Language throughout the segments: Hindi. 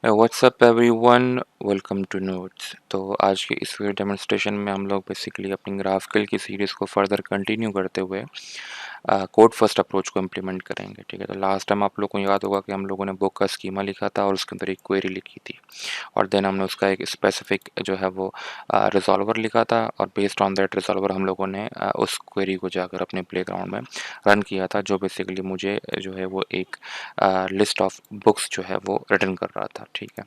WhatsApp everyone, welcome to notes. तो आज के इस वीडियो डेमोन्स्ट्रेशन में हम लोग बेसिकली अपनी ग्राफिकल की सीरीज़ को फर्दर कंटिन्यू करते हुए कोड फर्स्ट अप्रोच को इम्प्लीमेंट करेंगे। ठीक है, तो लास्ट टाइम आप लोग को याद होगा कि हम लोगों ने बुक का स्कीमा लिखा था और उसके अंदर एक क्वेरी लिखी थी और देन हमने उसका एक स्पेसिफिक जो है वो रिजॉल्वर लिखा था और बेस्ड ऑन दैट रिजॉल्वर हम लोगों ने उस क्वेरी को जाकर अपने प्लेग्राउंड में रन किया था, जो बेसिकली मुझे जो है वो एक लिस्ट ऑफ बुक्स जो है वो रिटर्न कर रहा था। ठीक है,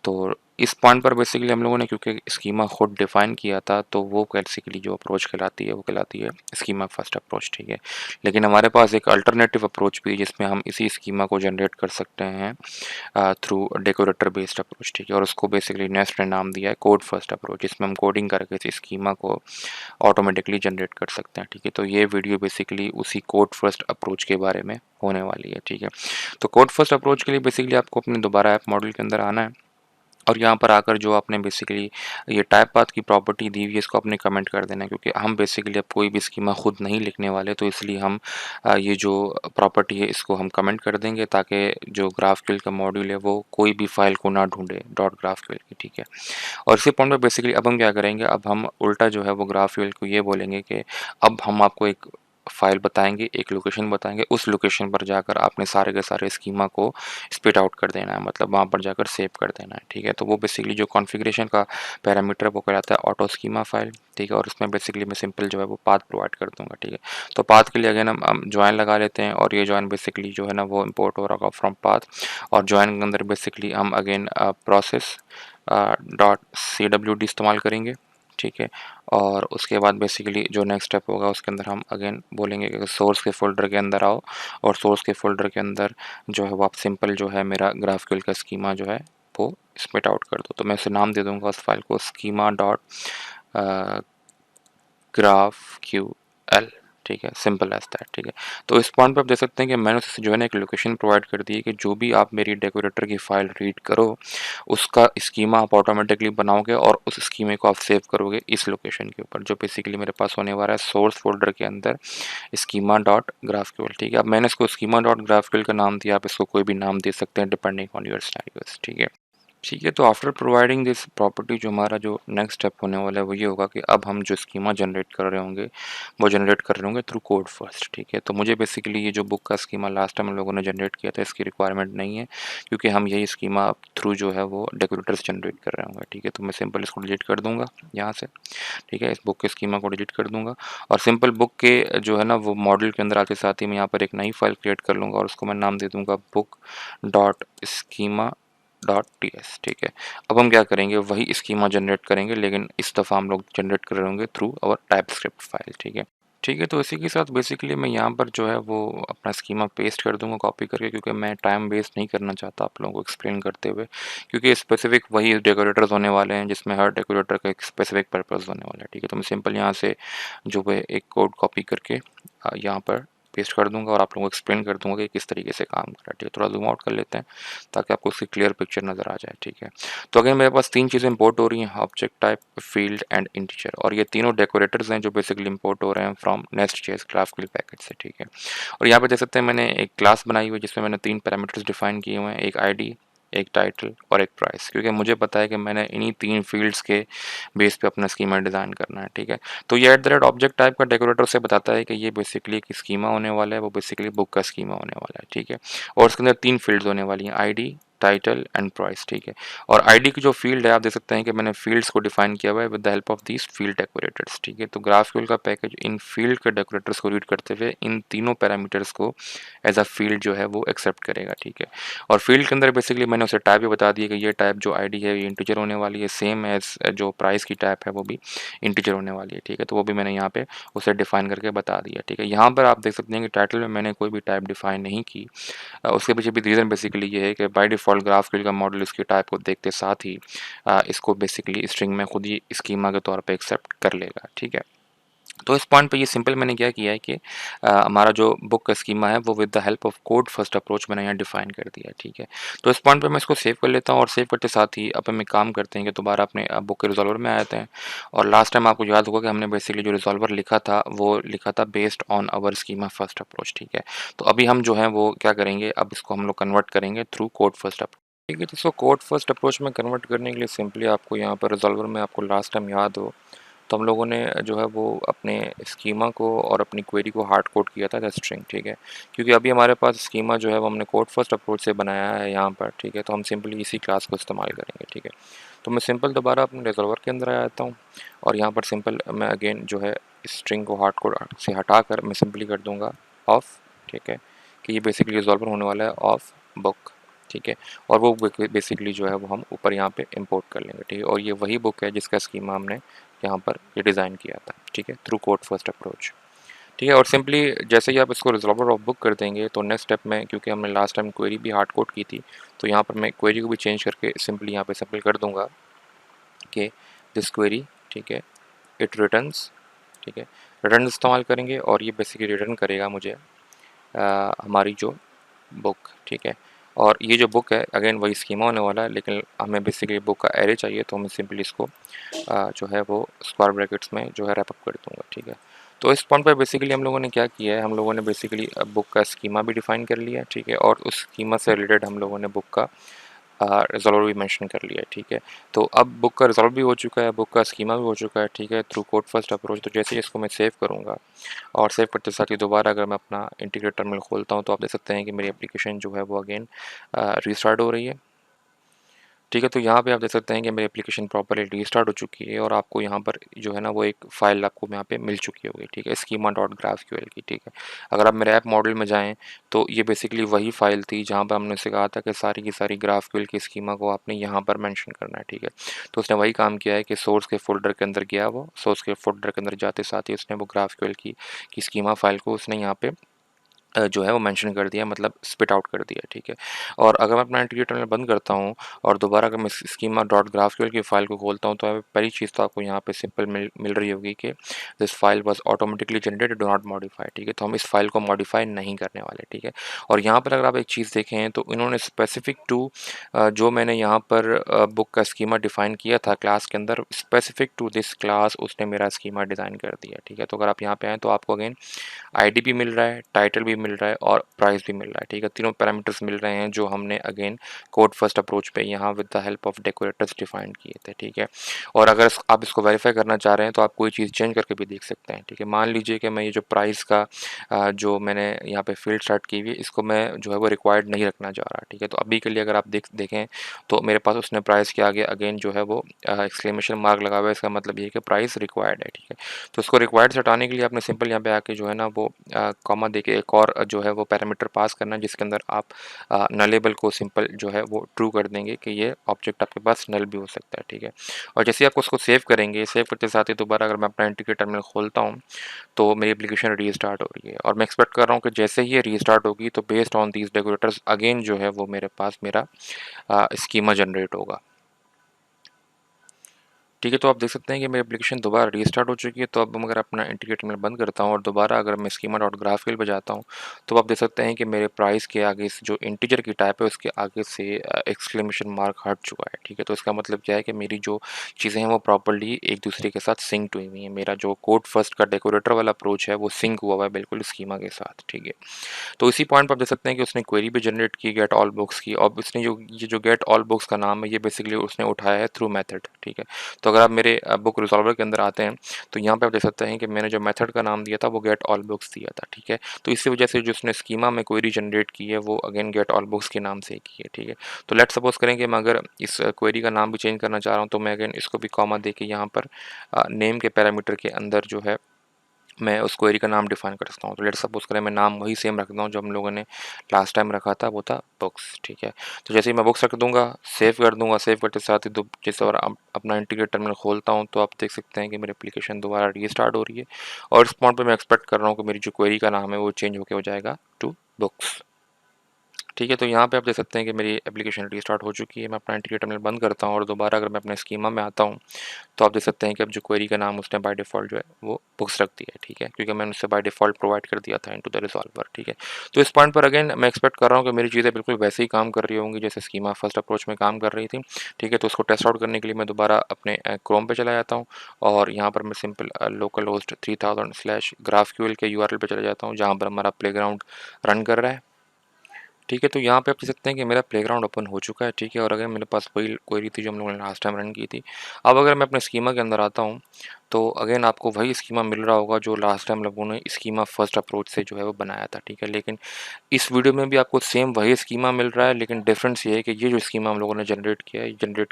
तो इस पॉइंट पर बेसिकली हम लोगों ने क्योंकि स्कीमा खुद डिफाइन किया था, तो वो बेसिकली जो अप्रोच कहलाती है वो कहलाती है स्कीमा फर्स्ट अप्रोच। ठीक है, लेकिन हमारे पास एक अल्टरनेटिव अप्रोच भी है जिसमें हम इसी स्कीमा को जनरेट कर सकते हैं थ्रू डेकोरेटर बेस्ड अप्रोच। ठीक है, और उसको बेसिकली नेस्ट ने नाम दिया है कोड फर्स्ट अप्रोच, जिसमें हम कोडिंग करके इस स्कीमा को ऑटोमेटिकली जनरेट कर सकते हैं। ठीक है, तो ये वीडियो बेसिकली उसी कोड फर्स्ट अप्रोच के बारे में होने वाली है। ठीक है, तो कोड फर्स्ट अप्रोच के लिए बेसिकली आपको अपने दोबारा ऐप मॉडल के अंदर आना है और यहाँ पर आकर जो आपने बेसिकली ये टाइप पाथ की प्रॉपर्टी दी हुई है इसको आपने कमेंट कर देना है, क्योंकि हम बेसिकली अब कोई भी स्कीमा खुद नहीं लिखने वाले, तो इसलिए हम ये जो प्रॉपर्टी है इसको हम कमेंट कर देंगे ताकि जो ग्राफक्यूएल का मॉड्यूल है वो कोई भी फाइल को ना ढूंढे डॉट ग्राफक्यूएल की। ठीक है, और इसी पॉइंट पर बेसिकली अब हम क्या करेंगे, अब हम उल्टा जो है वो ग्राफक्यूएल को ये बोलेंगे कि अब हम आपको एक फाइल बताएंगे, एक लोकेशन बताएंगे, उस लोकेशन पर जाकर आपने सारे के सारे स्कीमा को स्पिट आउट कर देना है, मतलब वहाँ पर जाकर सेव कर देना है। ठीक है, तो वो बेसिकली जो कॉन्फ़िगरेशन का पैरामीटर वो कहलाता है ऑटो स्कीमा फाइल। ठीक है, और उसमें बेसिकली मैं सिंपल जो है वो पाथ प्रोवाइड कर दूंगा। ठीक है, तो पाथ के लिए अगेन हम ज्वाइन लगा लेते हैं और ये ज्वाइन बेसिकली जो है ना वो इम्पोर्ट हो रहा होगा फ्रॉम पाथ, और ज्वाइन के अंदर बेसिकली हम अगेन प्रोसेस डॉट CWD इस्तेमाल करेंगे। ठीक है, और उसके बाद बेसिकली जो नेक्स्ट स्टेप होगा उसके अंदर हम अगेन बोलेंगे कि सोर्स के फ़ोल्डर के अंदर आओ और सोर्स के फ़ोल्डर के अंदर जो है वो आप सिंपल जो है मेरा ग्राफक्यूएल का स्कीमा जो है वो स्पिट आउट कर दो। तो मैं इसे नाम दे दूँगा उस फाइल को स्कीमा डॉट GraphQL। ठीक है, सिंपल एज दैट। ठीक है, तो इस पॉइंट पे आप देख सकते हैं कि मैंने उससे जो है ना एक लोकेशन प्रोवाइड कर दी है कि जो भी आप मेरी डेकोरेटर की फाइल रीड करो उसका स्कीमा आप ऑटोमेटिकली बनाओगे और उस स्कीमे को आप सेव करोगे इस लोकेशन के ऊपर, जो बेसिकली मेरे पास होने वाला है सोर्स फोल्डर के अंदर स्कीमा डॉट ग्राफक्यूएल। ठीक है, अब मैंने इसको स्कीमा डॉट ग्राफक्यूएल का नाम दिया, आप इसको कोई भी नाम दे सकते हैं डिपेंडिंग ऑन योर सिनेरियोस। ठीक है, ठीक है, तो आफ्टर प्रोवाइडिंग दिस प्रॉपर्टी जो हमारा जो नेक्स्ट स्टेप होने वाला है वो ये होगा कि अब हम जो स्कीमा जनरेट कर रहे होंगे वो जनरेट कर रहे होंगे थ्रू कोड फर्स्ट। ठीक है, तो मुझे बेसिकली ये जो बुक का स्कीमा लास्ट टाइम हम लोगों ने जनरेट किया था इसकी रिक्वायरमेंट नहीं है, क्योंकि हम यही स्कीमा थ्रू जो है वो डेकोरेटर्स जनरेट कर रहे होंगे। ठीक है, तो मैं सिंपल इसको डिलीट कर दूंगा यहाँ से। ठीक है, इस बुक के स्कीमा को डिलीट कर दूंगा और सिंपल बुक के जो है ना वो मॉडल के अंदर आते साथ ही मैं यहाँ पर एक नई फाइल क्रिएट कर लूँगा और उसको मैं नाम दे दूँगा book dot schema dot ts। ठीक है, अब हम क्या करेंगे, वही स्कीमा जनरेट करेंगे, लेकिन इस दफ़ा हम लोग जनरेट कर रहे होंगे थ्रू आवर टाइपस्क्रिप्ट फाइल। ठीक है, ठीक है, तो इसी के साथ बेसिकली मैं यहाँ पर जो है वो अपना स्कीमा पेस्ट कर दूंगा कॉपी करके, क्योंकि मैं टाइम वेस्ट नहीं करना चाहता आप लोगों को एक्सप्लेन करते हुए, क्योंकि स्पेसिफिक वही डेकोरेटर्स होने वाले हैं जिसमें हर डेकोरेटर का एक स्पेसिफिक पर्पज़ होने वाला है। ठीक है, तो मैं सिंपल यहाँ से जो है एक कोड कॉपी करके यहाँ पर पेस्ट कर दूंगा और आप लोगों को एक्सप्लेन कर दूंगा कि किस तरीके से काम कर रहा है। ठीक है, थोड़ा जूम आउट कर लेते हैं ताकि आपको उसकी क्लियर पिक्चर नज़र आ जाए। ठीक है, तो अगर मेरे पास तीन चीज़ें इंपोर्ट हो रही हैं, object type, field and integer, और ये तीनों डेकोरेटर्स हैं जो बेसिकली इंपोर्ट हो रहे हैं फ्रॉम नेस्ट.js ग्राफक्यूएल पैकेज से। ठीक है, और यहाँ पे देख सकते हैं मैंने एक क्लास बनाई हुई है जिसमें मैंने तीन पैरामीटर्स डिफाइन किए हुए हैं, एक आईडी, एक टाइटल और एक प्राइस, क्योंकि मुझे पता है कि मैंने इन्हीं तीन फील्ड्स के बेस पे अपना स्कीमा डिज़ाइन करना है। ठीक है, तो ये at the rate object type का डेकोरेटर से बताता है कि ये बेसिकली एक स्कीमा होने वाला है, वो बेसिकली बुक का स्कीमा होने वाला है। ठीक है, और उसके अंदर तीन फील्ड्स होने वाली हैं, आईडी, टाइटल एंड प्राइस। ठीक है, और आईडी की जो फील्ड है आप देख सकते हैं कि मैंने फील्ड्स को डिफाइन किया हुआ है with the help of these field decorators. ठीक है, तो ग्राफक्यूएल का पैकेज इन फील्ड के डेकोरेटर्स को रीड करते हुए इन तीनों पैरामीटर्स को एज अ फील्ड जो है वो एक्सेप्ट करेगा। ठीक है, और फील्ड के अंदर बेसिकली मैंने उसे टाइप भी बता दिया कि ये टाइप जो आईडी है ये इंटीजर होने वाली है, सेम एज जो प्राइस की टाइप है वो भी इंटीजर होने वाली है। ठीक है, तो वो भी मैंने यहाँ पे उसे डिफाइन करके बता दिया। ठीक है, यहाँ पर आप देख सकते हैं कि टाइटल में मैंने कोई भी टाइप डिफाइन नहीं की। उसके पीछे भी रीज़न बेसिकली ये है कि बाय डिफ़ॉल्ट ग्राफक्यूएल का मॉडल इसकी टाइप को देखते साथ ही इसको बेसिकली स्ट्रिंग में खुद ही स्कीमा के तौर पे एक्सेप्ट कर लेगा। ठीक है, तो इस पॉइंट पे ये सिंपल मैंने क्या किया है कि हमारा जो बुक का स्कीमा है वो with the help of code first approach मैंने यहाँ डिफाइन कर दिया है। ठीक है, तो इस पॉइंट पे मैं इसको सेव कर लेता हूँ और सेव करते साथ ही अब हम एक काम करते हैं कि दोबारा अपने बुक के रिजॉल्वर में आते हैं, और लास्ट टाइम आपको याद होगा कि हमने बेसिकली जो रिजॉल्वर लिखा था वो लिखा था based on our schema first approach. ठीक है, तो अभी हम जो है वो क्या करेंगे, अब इसको हम लोग कन्वर्ट करेंगे थ्रू कोड फर्स्ट अप्रोच। ठीक है, तो इसको कोड फर्स्ट अप्रोच में कन्वर्ट करने के लिए सिंपली आपको यहाँ पर रिज़ॉल्वर में, आपको लास्ट टाइम याद हो तो हम लोगों ने जो है वो अपने स्कीमा को और अपनी क्वेरी को हार्ड कोड किया था द स्ट्रिंग, ठीक है। क्योंकि अभी हमारे पास स्कीमा जो है वो हमने कोड फर्स्ट अप्रोच से बनाया है यहाँ पर, ठीक है। तो हम सिंपली इसी क्लास को इस्तेमाल करेंगे, ठीक है। तो मैं सिंपल दोबारा अपने रिज़ॉल्वर के अंदर आ जाता हूँ और यहाँ पर सिंपल मैं अगेन जो है स्ट्रिंग को हार्ड कोड से हटा कर मैं सिंपली कर दूँगा ऑफ, ठीक है। कि ये बेसिकली रिज़ॉल्वर होने वाला है ऑफ बुक, ठीक है। और वो बेसिकली जो है वो हम ऊपर यहाँ पे इंपोर्ट कर लेंगे, ठीक है। और ये वही बुक है जिसका स्कीमा हमने यहाँ पर ये डिज़ाइन किया था, ठीक है, थ्रू कोड फर्स्ट अप्रोच, ठीक है। और सिंपली जैसे ही आप इसको रिजॉल्वर ऑफ बुक कर देंगे तो नेक्स्ट स्टेप में, क्योंकि हमने लास्ट टाइम क्वेरी भी हार्ड कोड की थी, तो यहाँ पर मैं क्वेरी को भी चेंज करके सिंपली यहाँ पे सिंपल कर दूंगा कि दिस क्वेरी, ठीक है, इट रिटर्न्स, ठीक है। रिटर्न इस्तेमाल करेंगे और ये बेसिकली रिटर्न करेगा मुझे हमारी जो बुक, ठीक है। और ये जो बुक है अगेन वही स्कीमा होने वाला है, लेकिन हमें बेसिकली बुक का एरे चाहिए, तो हमें सिंपली इसको जो है वो स्क्वायर ब्रैकेट्स में जो है रैप अप कर दूंगा, ठीक है। तो इस पॉइंट पर बेसिकली हम लोगों ने क्या किया है, हम लोगों ने बेसिकली बुक का स्कीमा भी डिफाइन कर लिया है, ठीक है। और उस स्कीमा से रिलेटेड हम लोगों ने बुक का रिजॉल्वर भी मेंशन कर लिया है, ठीक है। तो अब बुक का रिजॉल्व भी हो चुका है, बुक का स्कीमा भी हो चुका है, ठीक है, थ्रू कोड फर्स्ट अप्रोच। तो जैसे ही इसको मैं सेव करूँगा और सेव करते साथ ही दोबारा अगर मैं अपना इंटीग्रेट टर्मिनल खोलता हूँ तो आप देख सकते हैं कि मेरी एप्लीकेशन जो है वो अगेन रीस्टार्ट हो रही है, ठीक है। तो यहाँ पे आप देख सकते हैं कि मेरी एप्लीकेशन प्रॉपर्ली रीस्टार्ट हो चुकी है और आपको यहाँ पर जो है ना वो एक फ़ाइल आपको यहाँ पे मिल चुकी होगी, ठीक है, स्कीमा डॉट ग्राफक्यूएल की, ठीक है। अगर आप मेरे ऐप मॉडल में जाएँ तो ये बेसिकली वही फ़ाइल थी जहाँ पर हमने उससे कहा था कि सारी की सारी ग्राफक्यूएल की स्कीमा को आपने यहाँ पर मेंशन करना है, ठीक है। तो उसने वही काम किया है कि सोर्स के फ़ोल्डर के अंदर गया, वो सोर्स के फ़ोल्डर के अंदर जाते साथ ही उसने वो ग्राफक्यूएल की स्कीमा फ़ाइल को उसने यहाँ पे जो है वो मेंशन कर दिया, मतलब स्पिट आउट कर दिया, ठीक है। और अगर मैं अपना इंटीग्रेट टर्मिनल बंद करता हूँ और दोबारा अगर मैं स्कीमा डॉट ग्राफक्यूएल की फ़ाइल को खोलता हूँ तो पहली चीज़ तो आपको यहाँ पे सिंपल मिल रही होगी कि this file was automatically generated, do not modify, ठीक है। तो हम इस फाइल को मॉडिफाई नहीं करने वाले, ठीक है। और यहाँ पर अगर आप एक चीज़ देखें तो इन्होंने स्पेसिफिक टू जो मैंने यहाँ पर बुक का स्कीमा डिफाइन किया था क्लास के अंदर, स्पेसिफिक टू दिस क्लास उसने मेरा स्कीमा डिज़ाइन कर दिया, ठीक है। तो अगर आप यहाँ पे आएँ तो आपको अगेन आईडी भी मिल रहा है, टाइटल भी मिल रहा है और प्राइस भी मिल रहा है, ठीक है। तीनों पैरामीटर्स मिल रहे हैं जो हमने अगेन कोड फर्स्ट अप्रोच पे यहाँ with the help of decorators define किए थे, ठीक है। और अगर आप इसको वेरीफाई करना चाह रहे हैं तो आप कोई चीज़ चेंज करके भी देख सकते हैं, ठीक है। मान लीजिए कि मैं ये जो प्राइस का जो मैंने यहाँ पे फील्ड स्टार्ट की हुई है इसको मैं जो है वो रिक्वायर्ड नहीं रखना चाह रहा, ठीक है। तो अभी के लिए अगर आप देखें तो मेरे पास उसने प्राइस के आगे अगेन जो है वो एक्सक्लेमेशन मार्क लगा हुआ है, इसका मतलब ये है कि प्राइस रिक्वायर्ड है, ठीक है। तो उसको रिक्वायर्ड से हटाने के लिए आपने सिंपल यहाँ पे आके जो है ना वो कॉमा देके एक और जो है वो पैरामीटर पास करना है जिसके अंदर आप नलेबल को सिंपल जो है वो ट्रू कर देंगे कि ये ऑब्जेक्ट आपके पास नल भी हो सकता है, ठीक है। और जैसे ही आप उसको सेव करेंगे, सेव करते साथ ही दोबारा अगर मैं अपना इंटीग्रेट टर्मिनल खोलता हूँ तो मेरी एप्लीकेशन रीस्टार्ट हो रही है और मैं एक्सपेक्ट कर रहा हूँ कि जैसे ही ये रीस्टार्ट होगी तो based on these decorators again जो है वो मेरे पास मेरा स्कीमा जनरेट होगा, ठीक है। तो आप देख सकते हैं कि मेरी एप्लीकेशन दोबारा रीस्टार्ट हो चुकी है। तो अब अगर अपना इंटीग्रेट मैं बंद करता हूँ और दोबारा अगर मैं स्कीमा डॉट ग्राफिकल पे जाता हूँ तो आप देख सकते हैं कि मेरे प्राइस के आगे से जो इंटीजर की टाइप है उसके आगे से एक्सक्लेमेशन मार्क हट चुका है, ठीक है। तो इसका मतलब क्या है कि मेरी जो चीज़ें हैं वो प्रॉपर्ली एक दूसरे के साथ सिंक्ड हुई हुई हैं। मेरा जो कोड फर्स्ट का डेकोरेटर वाला अप्रोच है वो सिंक हुआ हुआ है बिल्कुल स्कीमा के साथ, ठीक है। तो इसी पॉइंट पर आप देख सकते हैं कि उसने क्वेरी भी जनरेट की गेट ऑल बुक्स की, और उसने जो गेट ऑल बुक्स का नाम है ये बेसिकली उसने उठाया है थ्रू मेथड, ठीक है। तो अगर आप मेरे बुक रिजॉल्वर के अंदर आते हैं तो यहाँ पे आप देख सकते हैं कि मैंने जो मेथड का नाम दिया था वो गेट ऑल बुक्स दिया था, ठीक है। तो इसी वजह से जो उसने स्कीमा में क्वेरी जनरेट की है वो अगेन गेट ऑल बुक्स के नाम से की है, ठीक है। तो लेट्स सपोज करें कि मैं अगर इस क्वेरी का नाम भी चेंज करना चाह रहा हूँ तो मैं अगेन इसको भी कॉमा दे के यहाँ पर नेम के पैरामीटर के अंदर जो है मैं उस क्वेरी का नाम डिफाइन कर सकता हूँ। तो लेट्स सपोज करें मैं नाम वही सेम रखता हूँ जो हम लोगों ने लास्ट टाइम रखा था, वो था बुक्स, ठीक है। तो जैसे ही मैं बुक्स रख दूंगा, सेव कर दूंगा, सेव करते साथ ही जैसे और अपना इंटीग्रेट टर्मिनल खोलता हूँ तो आप देख सकते हैं कि मेरी एप्लीकेशन दोबारा रीस्टार्ट हो रही है और इस पॉइंट पर मैं एक्सपेक्ट कर रहा हूँ कि मेरी जो क्वेरी का नाम है वो चेंज होकर हो जाएगा टू बुक्स, ठीक है। तो यहाँ पे आप देख सकते हैं कि मेरी एप्लीकेशन रीस्टार्ट हो चुकी है। मैं अपना इंटीग्रेट टर्मिनल बंद करता हूँ और दोबारा अगर मैं अपने स्कीमा में आता हूँ तो आप देख सकते हैं कि अब जो क्वेरी का नाम उसने बाय डिफ़ॉल्ट जो है वो बुक्स रख दिया है, ठीक है, क्योंकि मैंने उससे बाय डिफ़ॉल्ट प्रोवाइड कर दिया था इनटू द रिज़ॉल्वर, ठीक है। तो इस पॉइंट पर अगेन मैं एक्सपेक्ट कर रहा हूँ कि मेरी चीज़ें बिल्कुल वैसे ही काम कर रही होंगी जैसे स्कीमा फर्स्ट अप्रोच में काम कर रही थी, ठीक है। तो उसको टेस्ट आउट करने के लिए मैं दोबारा अपने क्रोम पे चला जाता हूँ और यहाँ पर मैं simple local host 3000 slash GraphQL के यूआरएल पे चला जाता हूँ जहाँ पर हमारा प्लेग्राउंड रन कर रहा है, ठीक है, तो यहाँ पे आप देख सकते हैं कि मेरा प्लेग्राउंड ओपन हो चुका है, ठीक है, और अगर मेरे पास वही क्वेरी थी जो हम लोगों ने लास्ट टाइम रन की थी। अब अगर मैं अपने स्कीमा के अंदर आता हूँ, तो अगेन आपको वही स्कीमा मिल रहा होगा जो लास्ट टाइम लोगों ने स्कीमा फर्स्ट अप्रोच से जो है वो बनाया था, ठीक है। लेकिन इस वीडियो में भी आपको सेम वही स्कीमा मिल रहा है, लेकिन डिफरेंस ये है कि ये जो स्कीमा हम लोगों ने जनरेट किया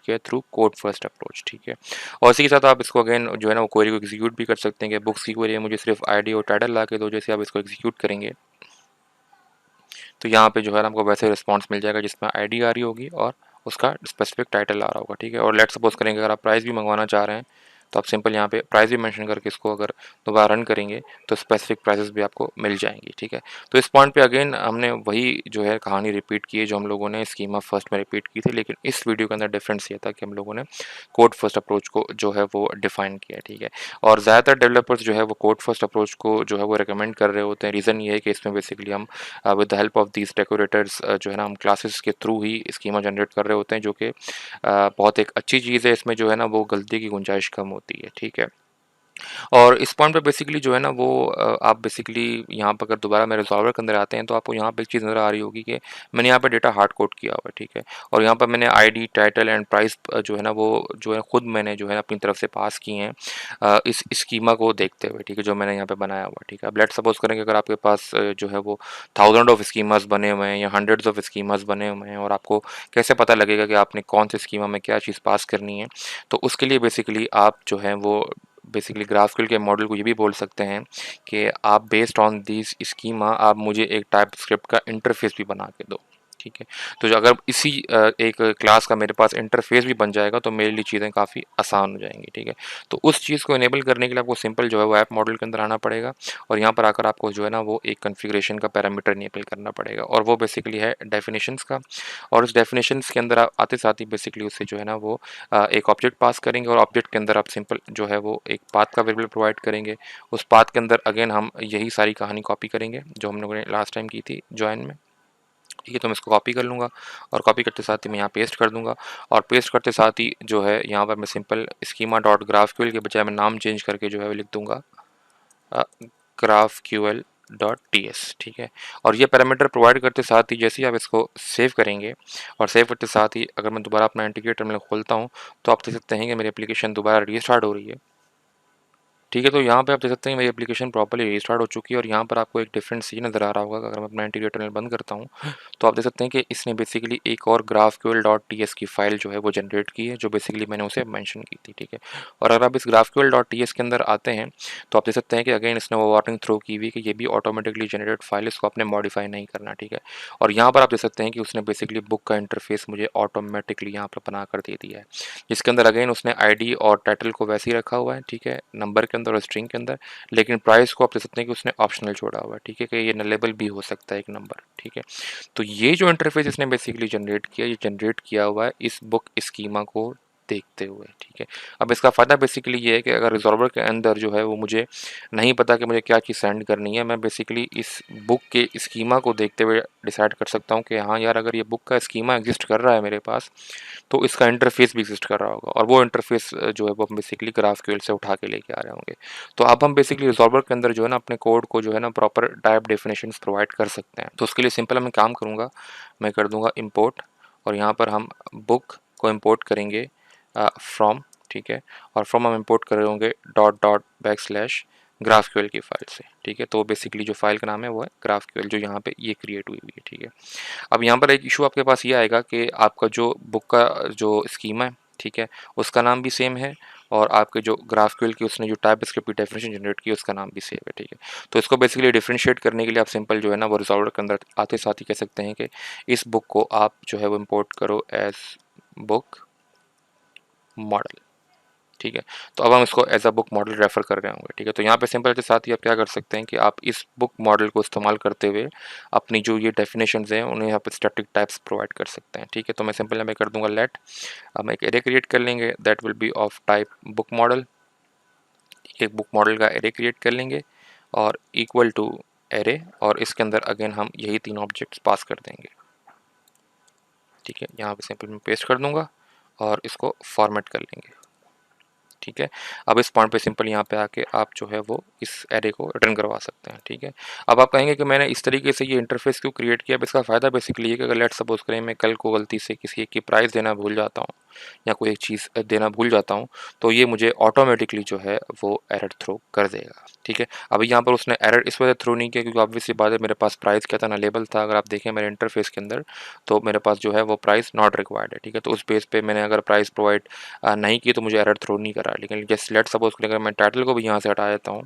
है थ्रू कोड फर्स्ट अप्रोच, ठीक है। और इसी के साथ आप इसको अगेन जो है ना वो क्वेरी को एग्जीक्यूट भी कर सकते हैं कि बुक्स की क्वेरी है, मुझे सिर्फ आईडी और टाइटल ला के दो। जैसे आप इसको एग्जीक्यूट करेंगे तो यहाँ पे जो है ना आपको वैसे रिस्पॉन्स मिल जाएगा जिसमें आईडी आ रही होगी और उसका स्पेसिफिक टाइटल आ रहा होगा, ठीक है। और लेट्स सपोज करेंगे अगर आप प्राइस भी मंगवाना चाह रहे हैं तो आप सिंपल यहाँ पे प्राइस भी मेंशन करके इसको अगर दोबारा रन करेंगे तो स्पेसिफिक प्राइसेस भी आपको मिल जाएंगी, ठीक है। तो इस पॉइंट पे अगेन हमने वही जो है कहानी रिपीट की है जो हम लोगों ने स्कीमा फर्स्ट में रिपीट की थी, लेकिन इस वीडियो के अंदर डिफरेंस ये था कि हम लोगों ने कोड फर्स्ट अप्रोच को जो है वो डिफाइन किया है, ठीक है। और ज़्यादातर डेवलपर्स जो है वो कोड फर्स्ट अप्रोच को जो है वो रिकमेंड कर रहे होते हैं। रीज़न ये है कि इसमें बेसिकली हम with the help of these decorators जो है ना हम क्लासेस के थ्रू ही स्कीमा जनरेट कर रहे होते हैं, जो कि बहुत एक अच्छी चीज़ है। इसमें जो है ना वो गलती की गुंजाइश कम होती है, ठीक है। और इस पॉइंट पे बेसिकली जो है ना वो आप बेसिकली यहाँ पर अगर दोबारा मेरे रिज़ॉल्वर के अंदर आते हैं तो आपको यहाँ पे एक चीज़ नज़र आ रही होगी कि मैंने यहाँ पे डेटा हार्ड कोड किया हुआ है, ठीक है। और यहाँ पर मैंने आईडी, टाइटल एंड प्राइस जो है ना वो जो है खुद मैंने जो है अपनी तरफ से पास किए हैं इस स्कीमा को देखते हुए, ठीक है, जो मैंने यहाँ पे बनाया हुआ है, ठीक है। अब लेट्स सपोज करेंगे अगर आपके पास जो है वो थाउजेंड ऑफ स्कीमास बने हुए हैं या हंड्रेड्स ऑफ स्कीमास बने हुए हैं और आपको कैसे पता लगेगा कि आपने कौन से स्कीमा में क्या चीज़ पास करनी है। तो उसके लिए बेसिकली आप जो है वो बेसिकली ग्राफक्यूल के मॉडल को ये भी बोल सकते हैं कि आप बेस्ड ऑन दिस स्कीमा आप मुझे एक टाइप स्क्रिप्ट का इंटरफेस भी बना के दो, ठीक है। तो जो अगर इसी एक क्लास का मेरे पास इंटरफेस भी बन जाएगा तो मेरे लिए चीज़ें काफ़ी आसान हो जाएंगी, ठीक है। तो उस चीज़ को इनेबल करने के लिए आपको सिंपल जो है वो ऐप मॉडल के अंदर आना पड़ेगा और यहाँ पर आकर आपको जो है ना वो एक कन्फिग्रेशन का पैरामीटर इनेबल करना पड़ेगा और वो बेसिकली है डेफिनेशंस का। और उस डेफिनेशंस के अंदर आप आते साथ ही बेसिकली उससे जो है ना वो एक ऑब्जेक्ट पास करेंगे और ऑब्जेक्ट के अंदर आप सिंपल जो है वो एक पाथ का वेरिएबल प्रोवाइड करेंगे। उस पाथ के अंदर अगेन हम यही सारी कहानी कॉपी करेंगे जो हम लोगों ने लास्ट टाइम की थी जॉइन में, ठीक है। तो मैं इसको कॉपी कर लूँगा और कॉपी करते साथ ही मैं यहाँ पेस्ट कर दूँगा और पेस्ट करते साथ ही जो है यहाँ पर मैं सिंपल स्कीमा डॉट ग्राफक्यूएल के बजाय मैं नाम चेंज करके जो है वो लिख दूँगा ग्राफक्यूएल डॉट टी एस, ठीक है। और ये पैरामीटर प्रोवाइड करते साथ ही जैसे ही आप इसको सेव करेंगे और सेव करते साथ ही अगर मैं दोबारा अपना इंटीग्रेट टर्मिनल खोलता हूँ तो आप देख सकते हैं कि मेरी एप्लीकेशन दोबारा रीस्टार्ट हो रही है, ठीक है। तो यहाँ पे आप देख सकते हैं मेरी एप्लीकेशन प्रॉपर्ली रीस्टार्ट हो चुकी है और यहाँ पर आपको एक डिफरेंस ये नज़र आ रहा होगा अगर मैं अपना इंटीग्रेट टर्मिनल बंद करता हूँ तो आप देख सकते हैं कि इसने बेसिकली एक और ग्राफक्यूएल डॉट टी एस की फाइल जो है वो जनरेट की है जो बेसिकली मैंने उसे मेंशन की थी, ठीक है। और अगर आप इस ग्राफक्यूएल डॉट टी एस के अंदर आते हैं तो आप देख सकते हैं कि अगेन इसने वो वार्निंग थ्रो की हुई कि ये भी ऑटोमेटिकली जनरेट फाइल, इसको आपने मॉडिफाई नहीं करना, ठीक है। और यहाँ पर आप देख सकते हैं कि उसने बेसिकली बुक का इंटरफेस मुझे ऑटोमेटिकली यहाँ पर बना कर दे दिया है, जिसके अंदर अगेन उसने आईडी और टाइटल को वैसे ही रखा हुआ है, ठीक है, नंबर के अंदर और स्ट्रिंग के अंदर। लेकिन प्राइस को आप देख सकते हैं कि उसने ऑप्शनल छोड़ा हुआ है, ठीक है, कि ये नलेबल भी हो सकता है एक नंबर, ठीक है। तो ये जो इंटरफेस इसने बेसिकली जनरेट किया, ये जनरेट किया हुआ है इस बुक स्कीमा को देखते हुए, ठीक है। अब इसका फ़ायदा बेसिकली ये है कि अगर रिजॉल्वर के अंदर जो है वो मुझे नहीं पता कि मुझे क्या चीज़ सेंड करनी है, मैं बेसिकली इस बुक के स्कीमा को देखते हुए डिसाइड कर सकता हूँ कि हाँ यार अगर ये बुक का स्कीमा एग्जिस्ट कर रहा है मेरे पास तो इसका इंटरफेस भी एग्जिस्ट कर रहा होगा और वो इंटरफेस जो है वो हम बेसिकली ग्राफक्यूएल से उठा के लेके आ रहे होंगे। तो अब हम बेसिकली रिजॉल्वर के अंदर जो है ना अपने कोड को जो है ना प्रॉपर टाइप डेफिनेशंस प्रोवाइड कर सकते हैं। तो उसके लिए सिंपल मैं काम करूँगा, मैं कर दूंगा इम्पोर्ट और यहाँ पर हम बुक को इम्पोर्ट करेंगे फ्रॉम, ठीक है। और फ्रॉम हम इम्पोर्ट कर रहे होंगे dot dot back slash GraphQL की फाइल से, ठीक है। तो बेसिकली जो फाइल का नाम है वो है ग्राफक्यूएल जो यहाँ पे ये क्रिएट हुई हुई है, ठीक है। अब यहाँ पर एक इशू आपके पास ये आएगा कि आपका जो बुक का जो स्कीमा है, ठीक है, उसका नाम भी सेम है और आपके जो ग्राफक्यूएल की उसने जो टाइप स्क्रिप्ट की डेफिनेशन जनरेट की उसका नाम भी सेम है, ठीक है। तो इसको बेसिकली डिफरेंशिएट करने के लिए आप सिंपल जो है ना वो रिजॉल्वर के अंदर आते साथ ही कह सकते हैं कि इस बुक को आप जो है वो इम्पोर्ट करो एज बुक मॉडल, ठीक है। तो अब हम इसको as a book model refer कर रहे होंगे, ठीक है। तो यहाँ पे सिंपल के साथ ही आप क्या कर सकते हैं कि आप इस बुक मॉडल को इस्तेमाल करते हुए अपनी जो ये डेफिनेशंस हैं उन्हें यहाँ पे स्टैटिक टाइप्स प्रोवाइड कर सकते हैं, ठीक है। तो मैं सिंपल यहाँ पे कर दूंगा लेट, हम एक एरे क्रिएट कर लेंगे that will be of type book model, एक बुक मॉडल का एरे क्रिएट कर लेंगे और इक्वल टू एरे और इसके अंदर अगेन हम यही तीन ऑब्जेक्ट्स पास कर देंगे, ठीक है। यहाँ पे सिंपल मैं पेस्ट कर दूंगा और इसको फॉर्मेट कर लेंगे, ठीक है। अब इस पॉइंट पे सिंपल यहाँ पे आके आप जो है वो इस एरे को रिटर्न करवा सकते हैं, ठीक है। अब आप कहेंगे कि मैंने इस तरीके से ये इंटरफेस क्यों क्रिएट किया। अब इसका फ़ायदा बेसिकली ये कि अगर लेट्स सपोज़ करें मैं कल को गलती से किसी एक की प्राइस देना भूल जाता हूँ या कोई एक चीज़ देना भूल जाता हूँ, तो ये मुझे ऑटोमेटिकली जो है वो एरर थ्रो कर देगा, ठीक है। अभी यहाँ पर उसने एरर इस वजह थ्रो नहीं किया क्योंकि ऑब्वियस सी बात है मेरे पास प्राइस क्या था ना लेबल था। अगर आप देखें मेरे इंटरफेस के अंदर तो मेरे पास जो है वो प्राइस नॉट रिक्वायर्ड है, ठीक है। तो उस बेस पे मैंने अगर प्राइस प्रोवाइड नहीं की तो मुझे एरर थ्रो नहीं करा। लेकिन जस्ट लेट्स सपोज़ करें अगर मैं टाइटल को भी यहाँ से हटा देता हूँ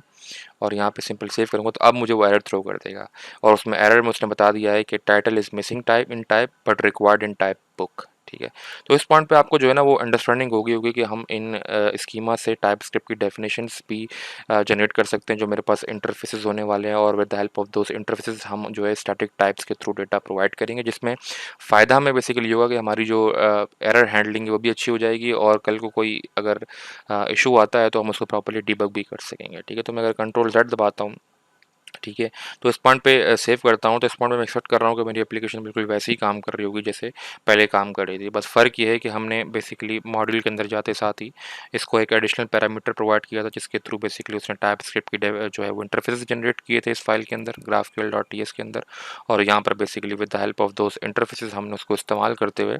और यहाँ पे सिंपल सेव करूँगा तो अब मुझे वो एरर थ्रो कर देगा। और उसमें एरर में उसने बता दिया है कि title is missing type in type but required in type book, ठीक है। तो इस पॉइंट पे आपको जो है ना वो अंडरस्टैंडिंग होगी कि हम इन स्कीमा से टाइप स्क्रिप्ट की डेफिनेशंस भी जनरेट कर सकते हैं जो मेरे पास इंटरफेसेस होने वाले हैं। और with the help of those interfaces हम जो है स्टैटिक टाइप्स के थ्रू डेटा प्रोवाइड करेंगे, जिसमें फ़ायदा हमें बेसिकली ये होगा कि हमारी जो एरर हैंडलिंग है वो भी अच्छी हो जाएगी और कल को कोई अगर इशू आता है तो हम उसको प्रॉपर्ली डिबग भी कर सकेंगे, ठीक है। तो मैं अगर कंट्रोल Z दबाता हूँ, ठीक है, तो इस पॉइंट पे सेव करता हूँ तो इस पॉइंट पे मैं एक्सपेक्ट कर रहा हूँ कि मेरी एप्लीकेशन बिल्कुल वैसे ही काम कर रही होगी जैसे पहले काम कर रही थी। बस फ़र्क ये है कि हमने बेसिकली मॉड्यूल के अंदर जाते साथ ही इसको एक एडिशनल पैरामीटर प्रोवाइड किया था जिसके थ्रू बेसिकली उसने टाइप स्क्रिप्ट की जो है वो इंटरफेस जनरेट किए थे इस फाइल के अंदर GraphQL.ts के अंदर। और यहाँ पर basically with the help of those interfaces हमने उसको इस्तेमाल करते हुए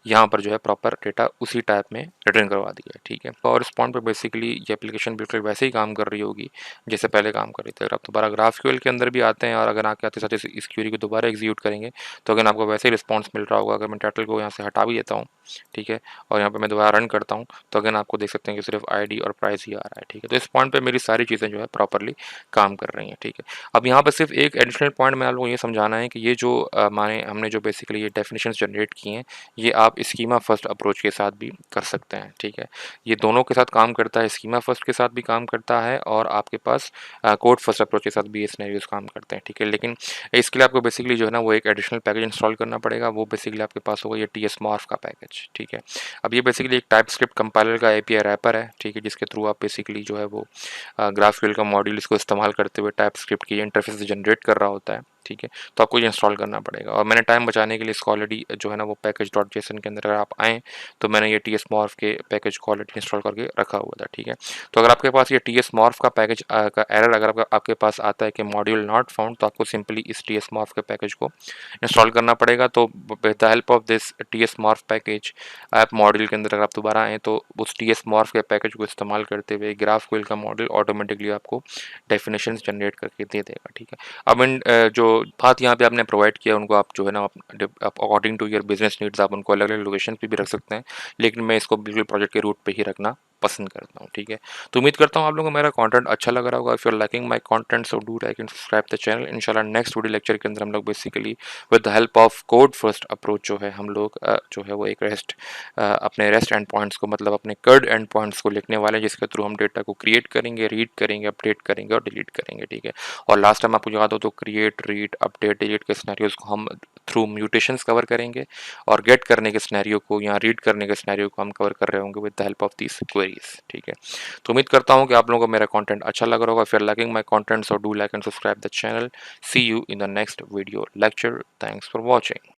यहाँ पर जो है प्रॉपर डेटा उसी टाइप में रिटर्न करवा दिया है, ठीक है। और इस पॉइंट पे बेसिकली ये एप्लीकेशन बिल्कुल वैसे ही काम कर रही होगी जैसे पहले काम कर रही थी। अगर आप दोबारा GraphQL के अंदर भी आते हैं और अगर आके आते साथ इस क्वेरी को दोबारा एग्जीक्यूट करेंगे तो अगर आपको वैसे ही रिस्पॉन्स मिल रहा होगा। अगर मैं टाइटल को यहाँ से हटा भी देता हूँ, ठीक है, और यहाँ पे मैं दोबारा रन करता हूँ तो अगर आपको देख सकते हैं कि सिर्फ ID और प्राइस ही आ रहा है, ठीक है। तो इस पॉइंट पे मेरी सारी चीज़ें जो है प्रॉपरली काम कर रही हैं, ठीक है। अब यहाँ पर सिर्फ एक एडिशनल पॉइंट मैं आप लोगों को ये समझाना है कि ये जो माने हमने जो बेसिकली ये डेफिनेशंस जनरेट की हैं ये आप स्कीमा फर्स्ट अप्रोच के साथ भी कर सकते हैं, ठीक है। ये दोनों के साथ काम करता है, स्कीमा फर्स्ट के साथ भी काम करता है और आपके पास कोड फर्स्ट अप्रोच के साथ भी ये सिनेरियोस काम करते हैं, ठीक है। लेकिन इसके लिए आपको बेसिकली जो है ना वो एक एडिशनल पैकेज इंस्टॉल करना पड़ेगा। वो बेसिकली आपके पास होगा ये TSMorph का पैकेज, ठीक है। अब ये बेसिकली एक टाइप स्क्रिप्ट कंपाइलर का API रैपर है, ठीक है, जिसके थ्रू आप बेसिकली जो है वो GraphQL का मॉड्यूल इसको इस्तेमाल करते हुए टाइप स्क्रिप्ट की इंटरफेस जनरेट कर रहा होता है, ठीक है। तो आपको ये इंस्टॉल करना पड़ेगा और मैंने टाइम बचाने के लिए इसको ऑलरेडी जो है ना वो पैकेज डॉट जेसन के अंदर अगर आप आएँ तो मैंने ये TSMorph के पैकेज को ऑलरेडी इंस्टॉल करके रखा हुआ था, ठीक है। तो अगर आपके पास ये TSMorph का पैकेज का एरर अगर आपके पास आता है कि मॉड्यूल नॉट फाउंड तो आपको सिंपली इस TSMorph के पैकेज को इंस्टॉल करना पड़ेगा। तो with the help of this TSMorph package आप मॉड्यूल के अंदर अगर आप दोबारा आएँ तो उस TSMorph के पैकेज को इस्तेमाल करते हुए GraphQL का मॉडल ऑटोमेटिकली आपको डेफिनेशंस जनरेट करके दे देगा, ठीक है। अब इन जो बात यहाँ पे आपने प्रोवाइड किया उनको आप जो है ना आप according to your business needs आप उनको अलग अलग लोकेशन पे भी रख सकते हैं, लेकिन मैं इसको बिल्कुल प्रोजेक्ट के रूट पे ही रखना पसंद करता हूँ, ठीक है। तो उम्मीद करता हूँ आप लोगों को मेरा कंटेंट अच्छा लग रहा होगा। If you are liking my content so do like and subscribe the channel. इंशाल्लाह नेक्स्ट वीडियो लेक्चर के अंदर हम लोग basically with the help of code first approach जो है हम लोग जो है वो एक अपने रेस्ट एंड पॉइंट्स को मतलब अपने कर्ड एंड पॉइंट्स को लिखने वाले हैं जिसके थ्रू हम डेटा को क्रिएट करेंगे, रीड करेंगे, अपडेट करेंगे और डिलीट करेंगे, ठीक है। और लास्ट टाइम आपको याद हो तो क्रिएट, रीड, अपडेट, डिलीट के सिनेरियोज को हम थ्रू म्यूटेशंस कवर करेंगे और गेट करने के सिनेरियो को या रीड करने के सिनेरियो को हम कवर कर रहे होंगे with the help of these queries, ठीक है। तो उम्मीद करता हूँ कि आप लोगों को मेरा कंटेंट अच्छा लग रहा होगा। If you are liking my content so do like and subscribe the channel. See you in the next video lecture. Thanks for watching.